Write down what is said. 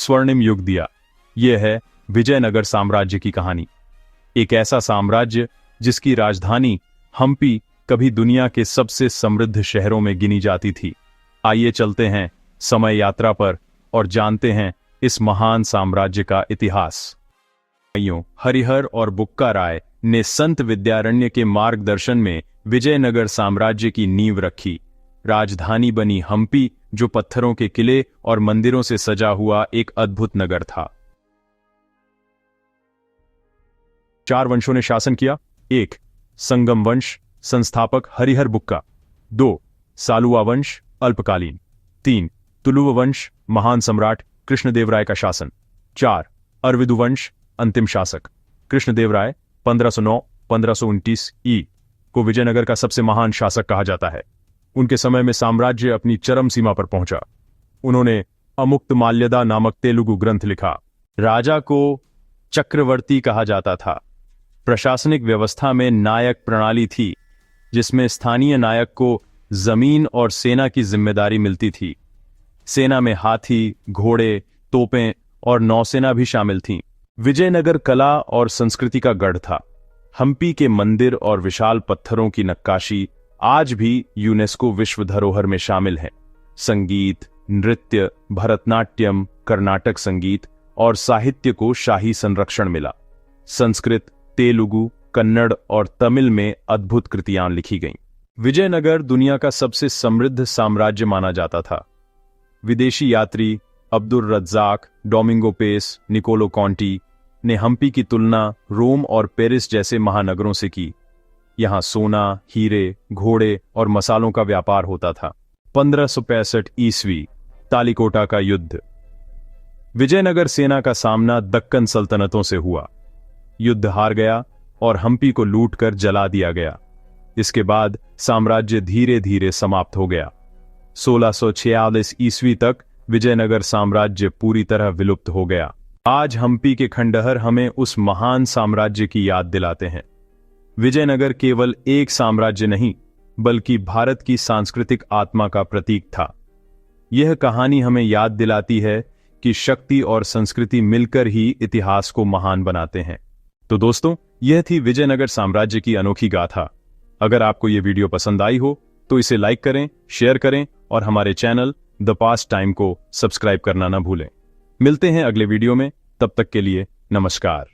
स्वर्णिम युग दिया। यह है विजयनगर साम्राज्य की कहानी। एक ऐसा साम्राज्य जिसकी राजधानी हम्पी कभी दुनिया के सबसे समृद्ध शहरों में गिनी जाती थी। आइए चलते हैं समय यात्रा पर और जानते हैं इस महान साम्राज्य का इतिहास। हरिहर और बुक्का राय ने संत विद्यारण्य के मार्गदर्शन में विजयनगर साम्राज्य की नींव रखी। राजधानी बनी हम्पी, जो पत्थरों के किले और मंदिरों से सजा हुआ एक अद्भुत नगर था। 4 वंशों ने शासन किया। 1. संगम वंश, संस्थापक हरिहर बुक्का। 2. सालुआ वंश, अल्पकालीन। 3. तुलुव वंश, महान सम्राट कृष्णदेवराय का शासन। 4. अरविदु वंश, अंतिम शासक कृष्णदेवराय 1509-1529 ई को विजयनगर का सबसे महान शासक कहा जाता है। उनके समय में साम्राज्य अपनी चरम सीमा पर पहुंचा। उन्होंने अमुक्तमाल्यदा नामक तेलुगु ग्रंथ लिखा। राजा को चक्रवर्ती कहा जाता था। प्रशासनिक व्यवस्था में नायक प्रणाली थी, जिसमें स्थानीय नायक को जमीन और सेना की जिम्मेदारी मिलती थी। सेना में हाथी, घोड़े, तोपें और नौसेना भी शामिल थीं। विजयनगर कला और संस्कृति का गढ़ था। हम्पी के मंदिर और विशाल पत्थरों की नक्काशी आज भी यूनेस्को विश्व धरोहर में शामिल है। संगीत, नृत्य, भरतनाट्यम, कर्नाटक संगीत और साहित्य को शाही संरक्षण मिला। संस्कृत, तेलुगु, कन्नड़ और तमिल में अद्भुत कृतियां लिखी गईं। विजयनगर दुनिया का सबसे समृद्ध साम्राज्य माना जाता था। विदेशी यात्री Abdul Razzaq, Domingo Paes, Niccolo Conti ने हम्पी की तुलना रोम और पेरिस जैसे महानगरों से की। यहां सोना, हीरे, घोड़े और मसालों का व्यापार होता था। 1565 ईस्वी, तालिकोटा का युद्ध। विजयनगर सेना का सामना दक्कन सल्तनतों से हुआ। युद्ध हार गया और हम्पी को लूटकर जला दिया गया। इसके बाद साम्राज्य धीरे धीरे समाप्त हो गया। 1646 ईस्वी तक विजयनगर साम्राज्य पूरी तरह विलुप्त हो गया। आज हम्पी के खंडहर हमें उस महान साम्राज्य की याद दिलाते हैं। विजयनगर केवल एक साम्राज्य नहीं, बल्कि भारत की सांस्कृतिक आत्मा का प्रतीक था। यह कहानी हमें याद दिलाती है कि शक्ति और संस्कृति मिलकर ही इतिहास को महान बनाते हैं। तो दोस्तों, यह थी विजयनगर साम्राज्य की अनोखी गाथा। अगर आपको यह वीडियो पसंद आई हो तो इसे लाइक करें, शेयर करें और हमारे चैनल द पास्ट टाइम को सब्सक्राइब करना न भूलें। मिलते हैं अगले वीडियो में, तब तक के लिए नमस्कार।